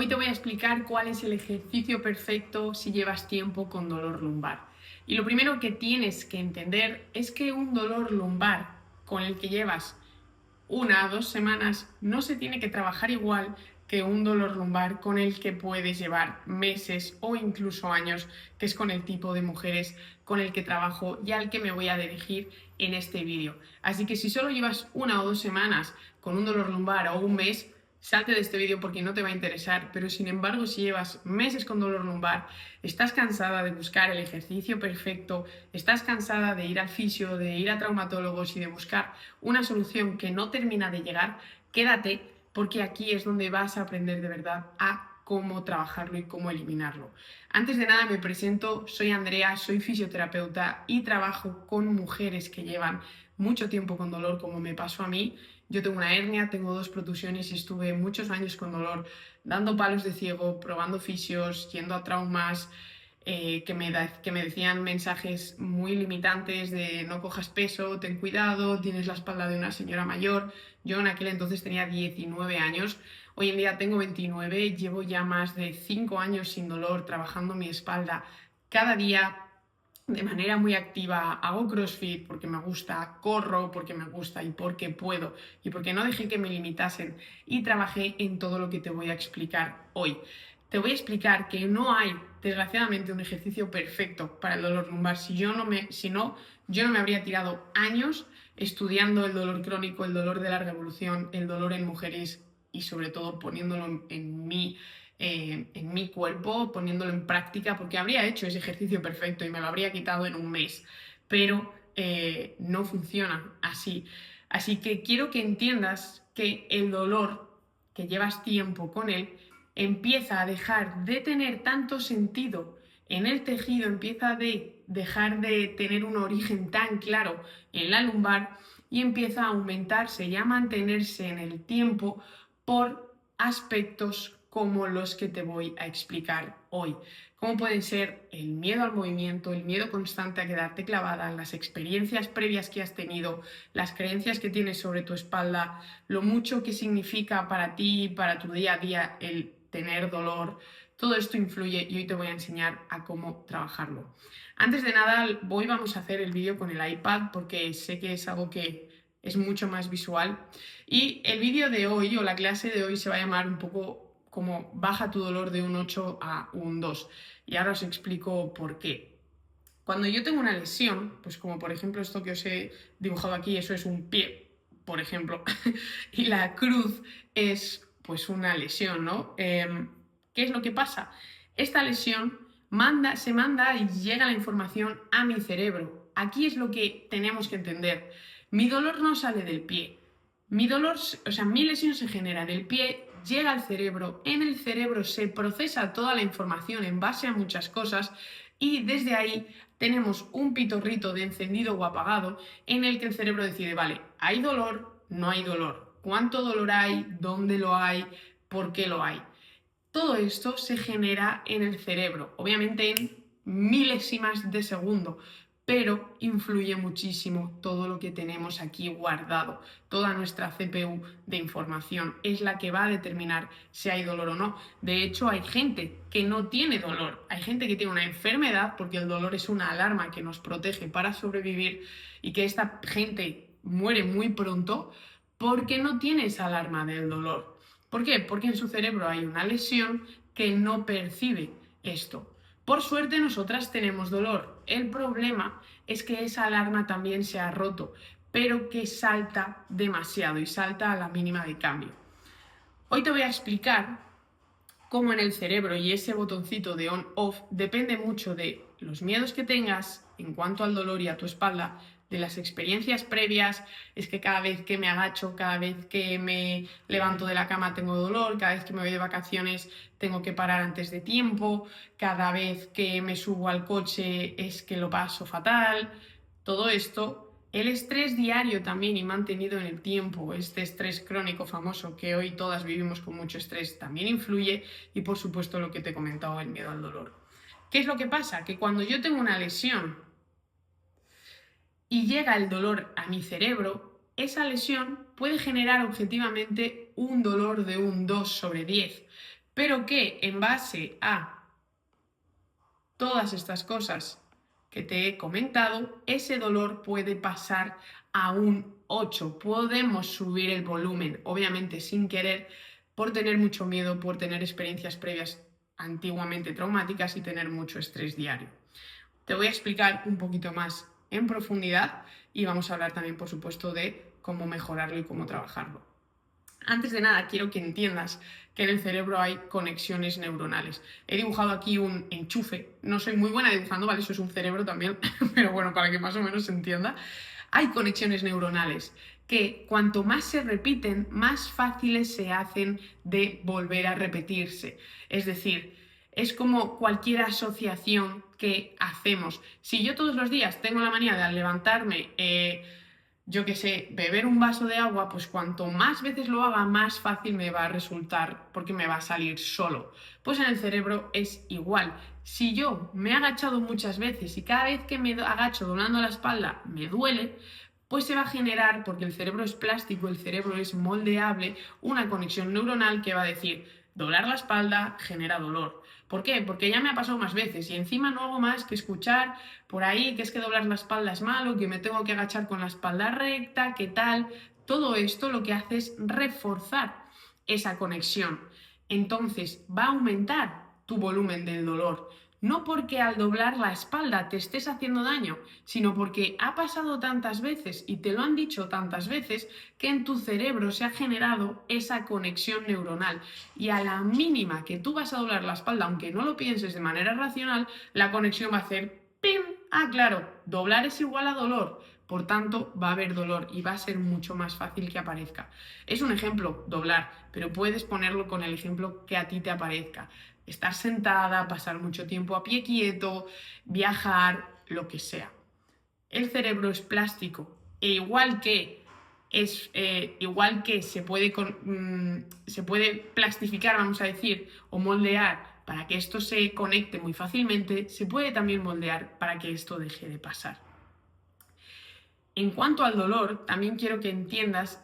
Hoy te voy a explicar cuál es el ejercicio perfecto si llevas tiempo con dolor lumbar. Y lo primero que tienes que entender es que un dolor lumbar con el que llevas 1 a 2 semanas no se tiene que trabajar igual que un dolor lumbar con el que puedes llevar meses o incluso años, que es con el tipo de mujeres con el que trabajo y al que me voy a dirigir en este vídeo. Así que si solo llevas 1 o 2 semanas con un dolor lumbar o un mes, salte de este vídeo porque no te va a interesar, pero sin embargo si llevas meses con dolor lumbar, estás cansada de buscar el ejercicio perfecto, estás cansada de ir al fisio, de ir a traumatólogos y de buscar una solución que no termina de llegar, quédate porque aquí es donde vas a aprender de verdad a cómo trabajarlo y cómo eliminarlo. Antes de nada me presento, soy Andrea, soy fisioterapeuta y trabajo con mujeres que llevan mucho tiempo con dolor como me pasó a mí. Yo tengo una hernia, tengo 2 protusiones y estuve muchos años con dolor, dando palos de ciego, probando fisios, yendo a traumas, que me decían mensajes muy limitantes de no cojas peso, ten cuidado, tienes la espalda de una señora mayor. Yo en aquel entonces tenía 19 años, hoy en día tengo 29, llevo ya más de 5 años sin dolor, trabajando mi espalda cada día de manera muy activa, hago CrossFit porque me gusta, corro porque me gusta y porque puedo y porque no dejé que me limitasen y trabajé en todo lo que te voy a explicar hoy. Te voy a explicar que no hay, desgraciadamente, un ejercicio perfecto para el dolor lumbar. Si no, yo no me habría tirado años estudiando el dolor crónico, el dolor de larga evolución, el dolor en mujeres y sobre todo poniéndolo en mi cuerpo, poniéndolo en práctica, porque habría hecho ese ejercicio perfecto y me lo habría quitado en un mes, pero no funciona así. Así que quiero que entiendas que el dolor, que llevas tiempo con él, empieza a dejar de tener tanto sentido en el tejido, empieza a dejar de tener un origen tan claro en la lumbar y empieza a aumentarse y a mantenerse en el tiempo por aspectos como los que te voy a explicar hoy. Como pueden ser el miedo al movimiento, el miedo constante a quedarte clavada, las experiencias previas que has tenido, las creencias que tienes sobre tu espalda, lo mucho que significa para ti, para tu día a día el tener dolor. Todo esto influye y hoy te voy a enseñar a cómo trabajarlo. Antes de nada, hoy vamos a hacer el vídeo con el iPad porque sé que es algo que es mucho más visual. Y el vídeo de hoy o la clase de hoy se va a llamar un poco como baja tu dolor de un 8 a un 2. Y ahora os explico por qué. Cuando yo tengo una lesión, pues como por ejemplo esto que os he dibujado aquí, eso es un pie, por ejemplo, y la cruz es pues una lesión, ¿no? ¿Qué es lo que pasa? Esta lesión se manda y llega la información a mi cerebro. Aquí es lo que tenemos que entender. Mi dolor no sale del pie. Mi lesión se genera en el pie, llega al cerebro, en el cerebro se procesa toda la información en base a muchas cosas y desde ahí tenemos un pitorrito de encendido o apagado en el que el cerebro decide, vale, ¿hay dolor? No hay dolor. ¿Cuánto dolor hay? ¿Dónde lo hay? ¿Por qué lo hay? Todo esto se genera en el cerebro, obviamente en milésimas de segundo, pero influye muchísimo todo lo que tenemos aquí guardado. Toda nuestra CPU de información es la que va a determinar si hay dolor o no. De hecho, hay gente que no tiene dolor, hay gente que tiene una enfermedad, porque el dolor es una alarma que nos protege para sobrevivir y que esta gente muere muy pronto porque no tiene esa alarma del dolor. ¿Por qué? Porque en su cerebro hay una lesión que no percibe esto. Por suerte nosotras tenemos dolor. El problema es que esa alarma también se ha roto, pero que salta demasiado y salta a la mínima de cambio. Hoy te voy a explicar cómo en el cerebro y ese botoncito de on-off depende mucho de los miedos que tengas en cuanto al dolor y a tu espalda, de las experiencias previas. Es que cada vez que me agacho, cada vez que me levanto de la cama tengo dolor, cada vez que me voy de vacaciones tengo que parar antes de tiempo, cada vez que me subo al coche es que lo paso fatal. Todo esto, el estrés diario también y mantenido en el tiempo, este estrés crónico famoso que hoy todas vivimos con mucho estrés, también influye, y por supuesto lo que te he comentado, el miedo al dolor. ¿Qué es lo que pasa? Que cuando yo tengo una lesión y llega el dolor a mi cerebro, esa lesión puede generar objetivamente un dolor de un 2/10, pero que en base a todas estas cosas que te he comentado, ese dolor puede pasar a un 8. Podemos subir el volumen, obviamente sin querer, por tener mucho miedo, por tener experiencias previas antiguamente traumáticas y tener mucho estrés diario. Te voy a explicar un poquito más en profundidad y vamos a hablar también, por supuesto, de cómo mejorarlo y cómo trabajarlo. Antes de nada, quiero que entiendas que en el cerebro hay conexiones neuronales. He dibujado aquí un enchufe. No soy muy buena dibujando, ¿vale? Eso es un cerebro también, pero bueno, para que más o menos se entienda. Hay conexiones neuronales que cuanto más se repiten, más fáciles se hacen de volver a repetirse. Es decir, es como cualquier asociación que hacemos. Si yo todos los días tengo la manía de al levantarme, yo qué sé, beber un vaso de agua, pues cuanto más veces lo haga, más fácil me va a resultar porque me va a salir solo. Pues en el cerebro es igual. Si yo me he agachado muchas veces y cada vez que me agacho doblando la espalda me duele, pues se va a generar, porque el cerebro es plástico, el cerebro es moldeable, una conexión neuronal que va a decir, doblar la espalda genera dolor. ¿Por qué? Porque ya me ha pasado más veces y encima no hago más que escuchar por ahí que es que doblar la espalda es malo, que me tengo que agachar con la espalda recta, que tal. Todo esto lo que hace es reforzar esa conexión. Entonces va a aumentar tu volumen del dolor. No porque al doblar la espalda te estés haciendo daño, sino porque ha pasado tantas veces y te lo han dicho tantas veces que en tu cerebro se ha generado esa conexión neuronal. Y a la mínima que tú vas a doblar la espalda, aunque no lo pienses de manera racional, la conexión va a hacer ¡pim! Ah, claro, doblar es igual a dolor. Por tanto, va a haber dolor y va a ser mucho más fácil que aparezca. Es un ejemplo, doblar, pero puedes ponerlo con el ejemplo que a ti te aparezca. Estar sentada, pasar mucho tiempo a pie quieto, viajar, lo que sea. El cerebro es plástico e igual que se puede plastificar, vamos a decir, o moldear para que esto se conecte muy fácilmente, se puede también moldear para que esto deje de pasar. En cuanto al dolor, también quiero que entiendas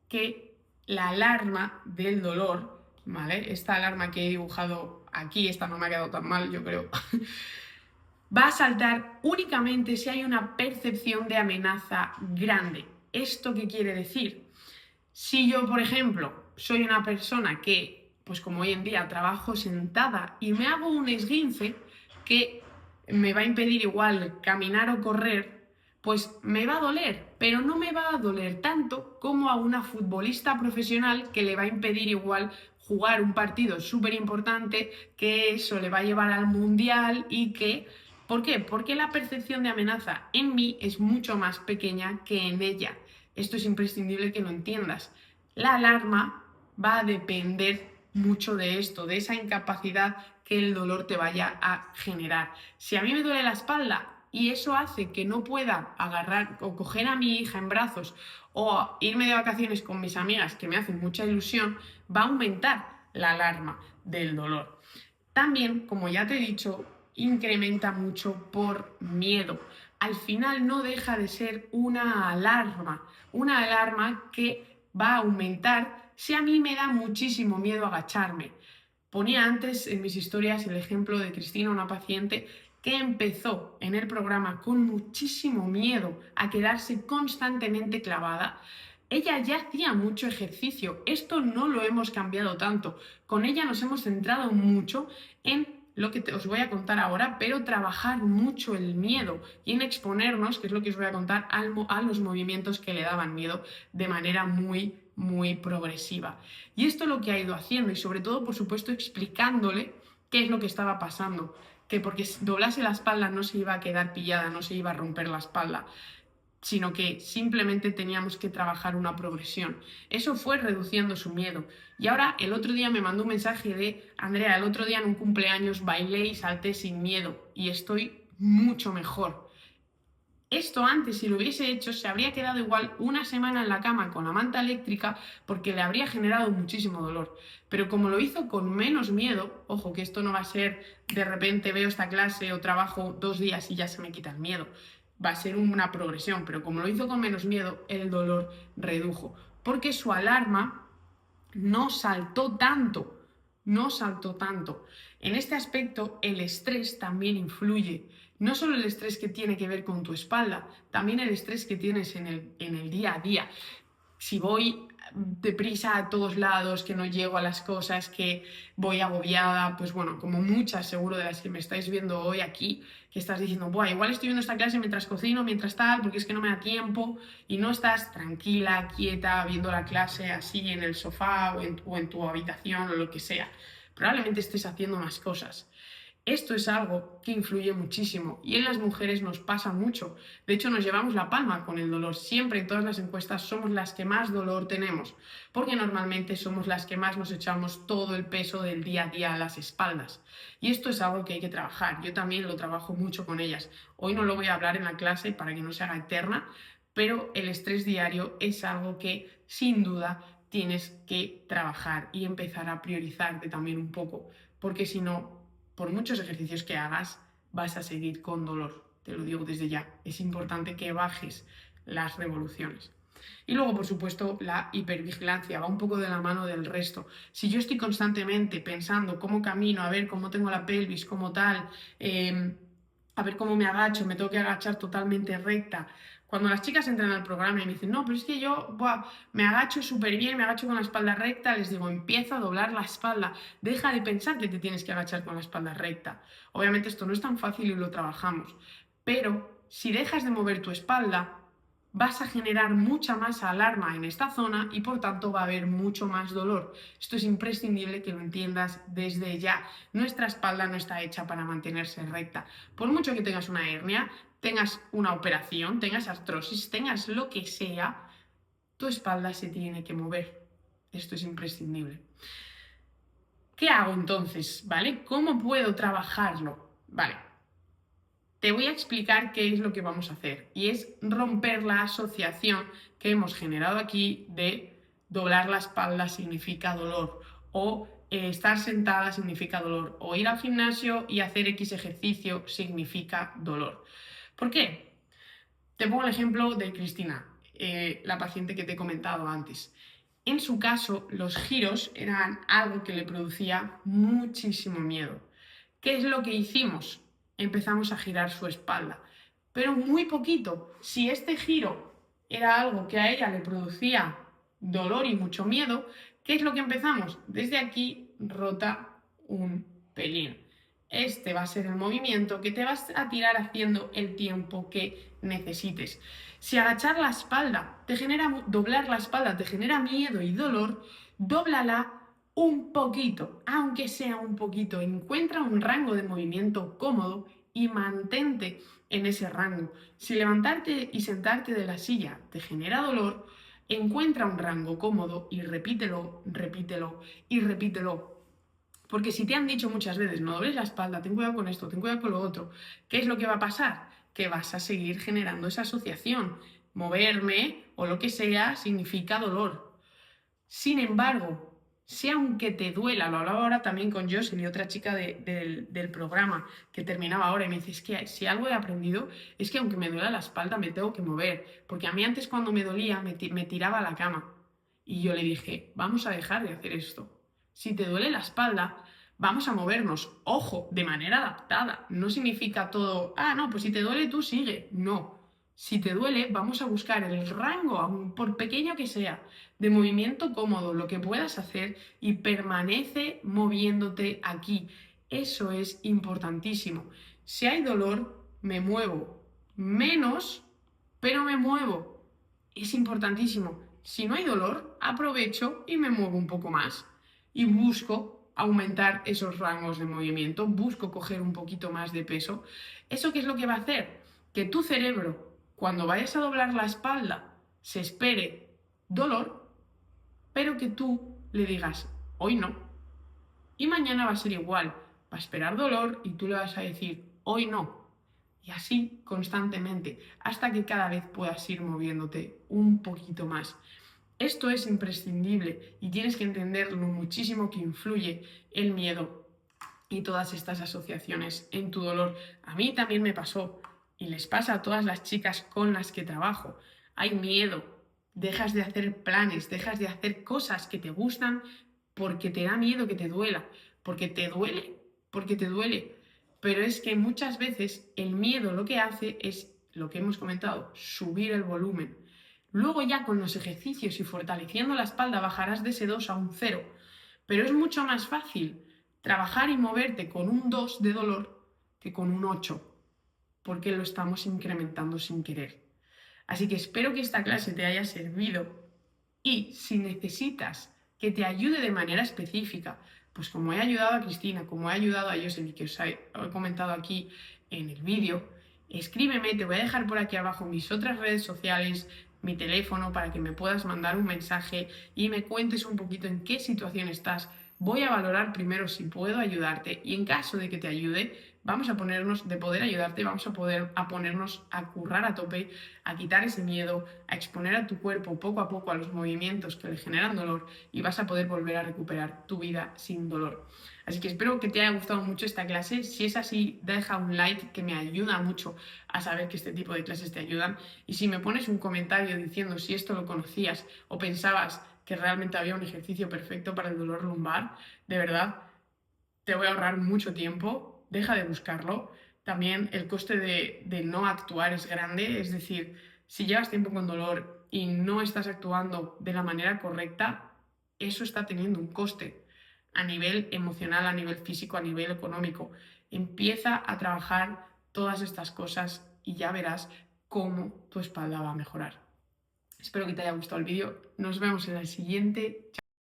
que la alarma del dolor, ¿vale? Esta alarma que he dibujado aquí, esta no me ha quedado tan mal, yo creo, va a saltar únicamente si hay una percepción de amenaza grande. ¿Esto qué quiere decir? Si yo, por ejemplo, soy una persona que, pues como hoy en día, trabajo sentada y me hago un esguince que me va a impedir igual caminar o correr, pues me va a doler, pero no me va a doler tanto como a una futbolista profesional que le va a impedir igual jugar un partido súper importante, que eso le va a llevar al mundial y que... ¿Por qué? Porque la percepción de amenaza en mí es mucho más pequeña que en ella. Esto es imprescindible que lo entiendas. La alarma va a depender mucho de esto, de esa incapacidad que el dolor te vaya a generar. Si a mí me duele la espalda y eso hace que no pueda agarrar o coger a mi hija en brazos o irme de vacaciones con mis amigas, que me hacen mucha ilusión, va a aumentar la alarma del dolor. También, como ya te he dicho, incrementa mucho por miedo. Al final no deja de ser una alarma que va a aumentar si a mí me da muchísimo miedo agacharme. Ponía antes en mis historias el ejemplo de Cristina, una paciente que empezó en el programa con muchísimo miedo a quedarse constantemente clavada. Ella ya hacía mucho ejercicio, esto no lo hemos cambiado tanto. Con ella nos hemos centrado mucho en lo que os voy a contar ahora, pero trabajar mucho el miedo y en exponernos, que es lo que os voy a contar, a los movimientos que le daban miedo de manera muy progresiva. Y esto es lo que ha ido haciendo y sobre todo, por supuesto, explicándole qué es lo que estaba pasando, que porque doblase la espalda no se iba a quedar pillada, no se iba a romper la espalda, sino que simplemente teníamos que trabajar una progresión. Eso fue reduciendo su miedo. Y ahora el otro día me mandó un mensaje de Andrea, el otro día en un cumpleaños bailé y salté sin miedo y estoy mucho mejor. Esto antes, si lo hubiese hecho, se habría quedado igual una semana en la cama con la manta eléctrica porque le habría generado muchísimo dolor. Pero como lo hizo con menos miedo, ojo que esto no va a ser de repente veo esta clase o trabajo 2 días y ya se me quita el miedo. Va a ser una progresión, pero como lo hizo con menos miedo, el dolor redujo. Porque su alarma no saltó tanto, no saltó tanto. En este aspecto, el estrés también influye. No solo el estrés que tiene que ver con tu espalda, también el estrés que tienes en el día a día. Si voy deprisa a todos lados, que no llego a las cosas, que voy agobiada, pues bueno, como muchas seguro de las que me estáis viendo hoy aquí, que estás diciendo, buah, igual estoy viendo esta clase mientras cocino, mientras tal, porque es que no me da tiempo, y no estás tranquila, quieta, viendo la clase así en el sofá o en tu habitación o lo que sea. Probablemente estés haciendo más cosas. Esto es algo que influye muchísimo y en las mujeres nos pasa mucho. De hecho, nos llevamos la palma con el dolor. Siempre en todas las encuestas somos las que más dolor tenemos, porque normalmente somos las que más nos echamos todo el peso del día a día a las espaldas. Y esto es algo que hay que trabajar. Yo también lo trabajo mucho con ellas. Hoy no lo voy a hablar en la clase para que no se haga eterna, pero el estrés diario es algo que sin duda tienes que trabajar y empezar a priorizarte también un poco, porque si no, por muchos ejercicios que hagas, vas a seguir con dolor. Te lo digo desde ya. Es importante que bajes las revoluciones. Y luego, por supuesto, la hipervigilancia va un poco de la mano del resto. Si yo estoy constantemente pensando cómo camino, a ver cómo tengo la pelvis, como tal, a ver cómo me agacho, me tengo que agachar totalmente recta. Cuando las chicas entran al programa y me dicen, no, pero es que yo me agacho súper bien, me agacho con la espalda recta, les digo, empieza a doblar la espalda, deja de pensar que te tienes que agachar con la espalda recta. Obviamente esto no es tan fácil y lo trabajamos, pero si dejas de mover tu espalda, vas a generar mucha más alarma en esta zona y por tanto va a haber mucho más dolor. Esto es imprescindible que lo entiendas desde ya. Nuestra espalda no está hecha para mantenerse recta. Por mucho que tengas una hernia, tengas una operación, tengas artrosis, tengas lo que sea, tu espalda se tiene que mover. Esto es imprescindible. ¿Qué hago entonces? ¿Vale? ¿Cómo puedo trabajarlo? Vale. Te voy a explicar qué es lo que vamos a hacer y es romper la asociación que hemos generado aquí de doblar la espalda significa dolor o estar sentada significa dolor o ir al gimnasio y hacer X ejercicio significa dolor. ¿Por qué? Te pongo el ejemplo de Cristina, la paciente que te he comentado antes. En su caso, los giros eran algo que le producía muchísimo miedo. ¿Qué es lo que hicimos? Empezamos a girar su espalda, pero muy poquito. Si este giro era algo que a ella le producía dolor y mucho miedo, ¿qué es lo que empezamos? Desde aquí rota un pelín. Este va a ser el movimiento que te vas a tirar haciendo el tiempo que necesites. Si agachar la espalda te genera, doblar la espalda te genera miedo y dolor, dóblala un poquito, aunque sea un poquito. Encuentra un rango de movimiento cómodo y mantente en ese rango. Si levantarte y sentarte de la silla te genera dolor, encuentra un rango cómodo y repítelo, repítelo y repítelo. Porque si te han dicho muchas veces, no dobles la espalda, ten cuidado con esto, ten cuidado con lo otro, ¿qué es lo que va a pasar? Que vas a seguir generando esa asociación. Moverme o lo que sea significa dolor. Sin embargo, si aunque te duela, lo hablaba ahora también con Jocelyn, otra chica del programa que terminaba ahora, y me dice, es que si algo he aprendido es que aunque me duela la espalda me tengo que mover, porque a mí antes cuando me dolía me tiraba a la cama. Y yo le dije, vamos a dejar de hacer esto. Si te duele la espalda, vamos a movernos. Ojo, de manera adaptada. No significa todo, no, pues si te duele tú sigue. No. Si te duele, vamos a buscar el rango, aun por pequeño que sea, de movimiento cómodo, lo que puedas hacer y permanece moviéndote aquí. Eso es importantísimo. Si hay dolor, me muevo. Menos, pero me muevo. Es importantísimo. Si no hay dolor, aprovecho y me muevo un poco más. Y busco aumentar esos rangos de movimiento, busco coger un poquito más de peso. ¿Eso qué es lo que va a hacer? Que tu cerebro, cuando vayas a doblar la espalda, se espere dolor, pero que tú le digas, hoy no. Y mañana va a ser igual, va a esperar dolor y tú le vas a decir, hoy no. Y así constantemente, hasta que cada vez puedas ir moviéndote un poquito más. Esto es imprescindible y tienes que entender lo muchísimo que influye el miedo y todas estas asociaciones en tu dolor. A mí también me pasó y les pasa a todas las chicas con las que trabajo. Hay miedo, dejas de hacer planes, dejas de hacer cosas que te gustan porque te da miedo que te duela, porque te duele. Pero es que muchas veces el miedo lo que hace es, lo que hemos comentado, subir el volumen. Luego ya con los ejercicios y fortaleciendo la espalda bajarás de ese 2 a un 0. Pero es mucho más fácil trabajar y moverte con un 2 de dolor que con un 8, porque lo estamos incrementando sin querer. Así que espero que esta clase te haya servido y si necesitas que te ayude de manera específica, pues como he ayudado a Cristina, como he ayudado a Jocelyn, que os he comentado aquí en el vídeo, escríbeme, te voy a dejar por aquí abajo mis otras redes sociales, mi teléfono para que me puedas mandar un mensaje y me cuentes un poquito en qué situación estás. Voy a valorar primero si puedo ayudarte y en caso de que te ayude, vamos a ponernos, de poder ayudarte, vamos a ponernos a currar a tope, a quitar ese miedo, a exponer a tu cuerpo poco a poco a los movimientos que le generan dolor y vas a poder volver a recuperar tu vida sin dolor. Así que espero que te haya gustado mucho esta clase. Si es así, deja un like que me ayuda mucho a saber que este tipo de clases te ayudan. Y si me pones un comentario diciendo si esto lo conocías o pensabas que realmente había un ejercicio perfecto para el dolor lumbar, de verdad, te voy a ahorrar mucho tiempo, deja de buscarlo. También el coste de no actuar es grande, es decir, si llevas tiempo con dolor y no estás actuando de la manera correcta, eso está teniendo un coste a nivel emocional, a nivel físico, a nivel económico. Empieza a trabajar todas estas cosas y ya verás cómo tu espalda va a mejorar. Espero que te haya gustado el vídeo. Nos vemos en el siguiente. Chao.